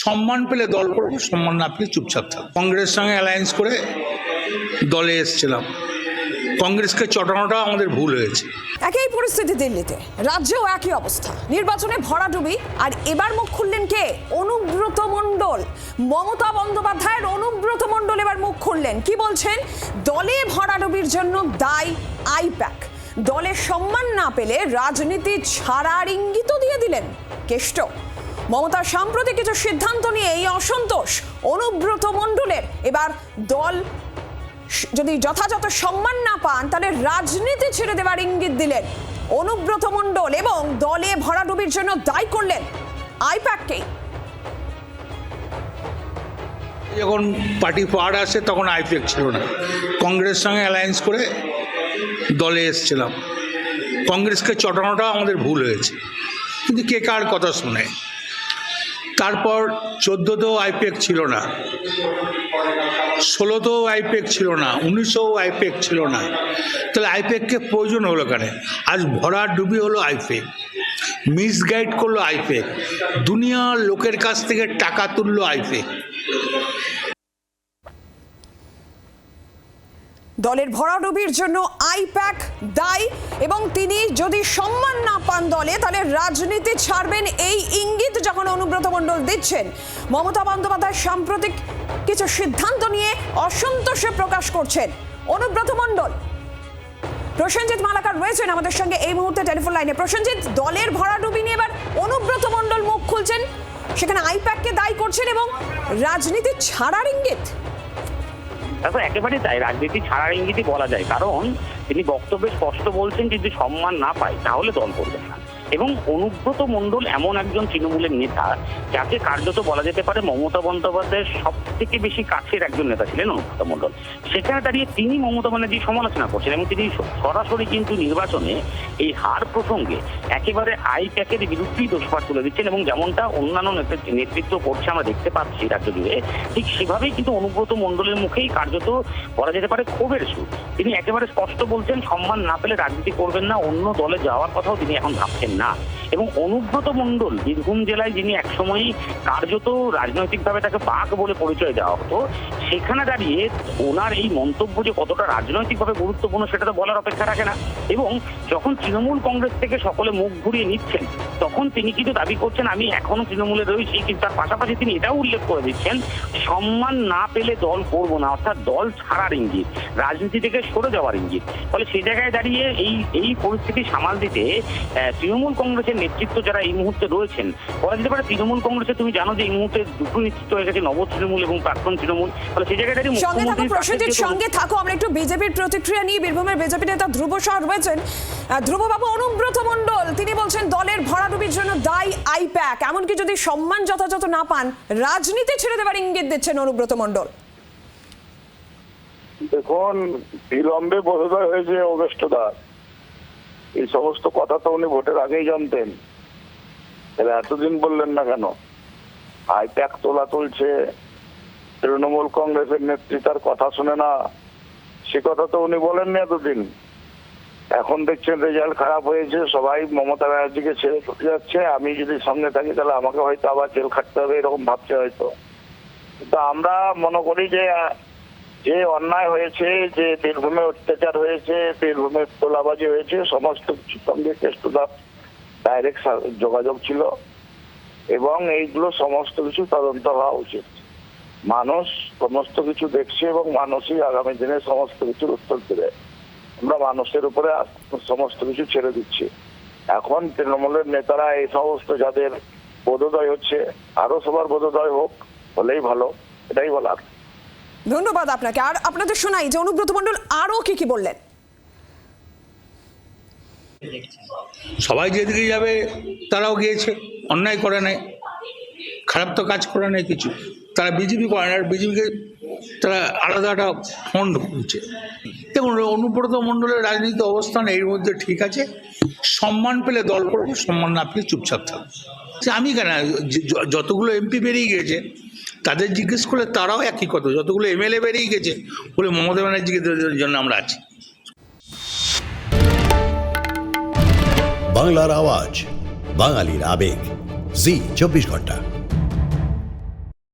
সম্মান পেলে দল করবো, সম্মান না পেলে চুপচাপ থাকবো। কংগ্রেসের সঙ্গে অ্যালায়েন্স করে দলে এসেছিলাম, কংগ্রেসকে চটানোটা আমাদের ভুল হয়েছে। একই পরিস্থিতি দিল্লিতে, রাজ্যেও একই অবস্থা, নির্বাচনে ভরাডুবি। আর এবার মুখ খুললেন কে? অনুব্রত মণ্ডল। মমতা বন্দ্যোপাধ্যায়ের অনুব্রত মণ্ডল এবার মুখ খুললেন। কি বলছেন? দলে ভরাডুবির জন্য দায়ী আইপ্যাক। দলের সম্মান না পেলে রাজনীতি ছাড়ার ইঙ্গিতও দিয়ে দিলেন কেষ্ট। মমতার সাম্প্রতিক কিছু সিদ্ধান্ত নিয়ে এই অসন্তোষ অনুব্রত মণ্ডলের। এবার দল যদি যথাযথ সম্মান না পান তাহলে রাজনীতি ছেড়ে দেওয়ার ইঙ্গিত দিলেন অনুব্রত মণ্ডল এবং দলে ভরাডুবির জন্য দায়ী করলেন আইপ্যাককেই। যখন পার্টি পাওয়ার আসে তখন আইপ্যাক ছিল না, কংগ্রেসের সঙ্গে অ্যালায়েন্স করে দলে এসেছিলাম, কংগ্রেসকে চটানোটা আমাদের ভুল হয়েছে। কিন্তু কে কার কথা শুনে? তারপর 14তেও আইপ্যাক ছিল না, 16তেও আইপ্যাক ছিল না, 19এও আইপ্যাক ছিল না। তাহলে আইপ্যাককে প্রয়োজন হলো কেন? আজ ভরাডুবি হলো আইপ্যাক, মিসগাইড করলো আইপ্যাক, দুনিয়ার লোকের কাছ থেকে টাকা তুললো আইপ্যাক। দলের ভরাডুবির জন্য আইপ্যাক দায়ী এবং তিনি যদি সম্মান না পান দলে তাহলে রাজনীতি ছাড়বেন, এই ইঙ্গিত যখন অনুব্রত মণ্ডল দিচ্ছেন। মমতা বন্দ্যোপাধ্যায় সাম্প্রতিক কিছু সিদ্ধান্ত নিয়ে অসন্তোষে প্রকাশ করছেন অনুব্রত মণ্ডল। প্রসেনজিৎ মালাকার রয়েছেন আমাদের সঙ্গে এই মুহূর্তে টেলিফোন লাইনে। প্রসেনজিৎ, দলের ভরাডুবি নিয়ে এবার অনুব্রত মণ্ডল মুখ খুলছেন, সেখানে আইপ্যাককে দায়ী করছেন এবং রাজনীতি ছাড়ার ইঙ্গিত। দেখো, একেবারে তাই, রাজনীতি ছাড়ার ইঙ্গিতই বলা যায়। কারণ তিনি বক্তব্যে স্পষ্ট বলছেন যদি সম্মান না পায় তাহলে দল করবেন না। এবং অনুব্রত মণ্ডল এমন একজন তৃণমূলের নেতা যাকে কার্যত বলা যেতে পারে মমতা বন্দ্যোপাধ্যায়ের সব থেকে বেশি কাছের একজন নেতা ছিলেন অনুব্রত মণ্ডল। সেখানে দাঁড়িয়ে তিনি মমতা ব্যানার্জির সমালোচনা করছেন এবং তিনি সরাসরি কিন্তু নির্বাচনে এই হার প্রসঙ্গে একেবারে আইপ্যাকের বিরুদ্ধেই দোষপাত তুলে দিচ্ছেন এবং যেমনটা অন্যান্য নেতৃত্ব করছে আমরা দেখতে পাচ্ছি রাজ্য জুড়ে, ঠিক সেভাবেই কিন্তু অনুব্রত মণ্ডলের মুখেই কার্যত বলা যেতে পারে ক্ষোভের সুর। তিনি একেবারে স্পষ্ট বলছেন সম্মান না পেলে রাজনীতি করবেন না, অন্য দলে যাওয়ার কথাও তিনি এখন ভাবছেন না। এবং অনুব্রত মণ্ডল বীরভূম জেলায় যিনি একসময়ই কার্যত রাজনৈতিকভাবে তাকে বাঘ বলে পরিচয় দেওয়া হতো, সেখানে দাঁড়িয়ে ওনার এই মন্তব্য যে কতটা রাজনৈতিকভাবে গুরুত্বপূর্ণ সেটা তো বলার অপেক্ষা রাখে না। এবং যখন তৃণমূল কংগ্রেস থেকে সকলে মুখ ঘুরিয়ে নিচ্ছেন তখন তিনি কিন্তু দাবি করছেন আমি এখনো তৃণমূলে রয়েছি, কিন্তু তার পাশাপাশি তিনি এটাও উল্লেখ করে দিচ্ছেন সম্মান না পেলে দল করবো না, অর্থাৎ দল ছাড়ার ইঙ্গিত, রাজনীতি থেকে সরে যাওয়ার ইঙ্গিত। ফলে সেই জায়গায় দাঁড়িয়ে এই পরিস্থিতি সামাল দিতে তৃণমূল কংগ্রেসের নেতৃত্ব যারা এই মুহূর্তে রয়েছেন, বলা যেতে পারে তৃণমূল কংগ্রেসে তুমি জানো যে এই মুহূর্তে দুটো নেতৃত্ব হয়ে গেছে, নব তৃণমূল এবং প্রাক্তন তৃণমূল। ফলে সেই জায়গায় দাঁড়িয়ে সঙ্গে থাকো, আমরা একটু বিজেপির প্রতিক্রিয়া নিয়ে। বীরভূমের বিজেপি নেতা ধ্রুব সাহা রয়েছেন। ধ্রুববাবু, অনুব্রত মণ্ডল তিনি বলছেন দলের ভরাডুবির জন্য দায়ী আইপ্যাক, এমনকি যদি সম্মান যথাযথ না পান রাজনীতি ছেড়ে দেবার ইঙ্গিত দিচ্ছেন অনুব্রত মণ্ডল। দেখুন, বিলম্বে বোধোদয় হয়েছে অগস্টদা, এই সমস্ত কথা তো উনি ভোটের আগেই জানতেন, তাহলে এতদিন বললেন না কেন? আইপ্যাক তোলা তুলছে, তৃণমূল কংগ্রেসের নেতৃত্বের কথা শুনে না, সে কথা তো উনি বলেননি এতদিন। এখন দেখছেন রেজাল্ট খারাপ হয়েছে, সবাই মমতা ব্যানার্জিকে ছেড়ে চলে যাচ্ছে, আমি যদি সঙ্গে থাকি তাহলে আমাকে হয়তো আবার জেল খাটতে হবে, এরকম ভাবছে হয়তো। কিন্তু আমরা মনে করি যে অন্যায় হয়েছে, যে বীরভূমে অত্যাচার হয়েছে, বীরভূমে তোলাবাজি হয়েছে, সমস্ত কিছুর সঙ্গে কেষ্টদার ডাইরেক্ট যোগাযোগ ছিল এবং এইগুলো সমস্ত কিছু তদন্ত হওয়া উচিত। মানুষ সমস্ত কিছু দেখছে এবং মানুষই আগামী দিনে সমস্ত কিছুর উত্তর দেবে। আমরা মানুষের উপরে সমস্ত কিছু ছেড়ে দিচ্ছি। এখন তৃণমূলের নেতারা এই সমস্ত যাদের বোধোদয় হচ্ছে আরো সবার বোধোদয় হোক, হলেই ভালো, এটাই বলার। ধন্যবাদ আপনাকে। আর আপনাদের শোনাই যে অনুব্রত মণ্ডল আরো কি বললেন। সবাই যেদিকে যাবে তারাও গিয়েছে, অন্যায় করে নাই, খারাপ তো কাজ করে নাই কিছু। তারা বিজেপি করে না, বিজেপিকে তারা আলাদা একটা ফন্ড করছে। দেখুন, অনুব্রত মণ্ডলের রাজনীতি অবস্থান এর মধ্যে ঠিক আছে, সম্মান পেলে দল করবো, সম্মান না পেলে চুপচাপ থাকবো। আমি কেন, যতগুলো এমপি বেরিয়ে গেছে তাদের জিজ্ঞেস করলে তারাও একই কথা, যতগুলো এমএলএ বেরিয়ে গেছে বলে মমতা ব্যানার্জিকে জন্য আমরা আছি। বাংলার আওয়াজ, বাঙালির আবেগ, জি 24 ঘন্টা।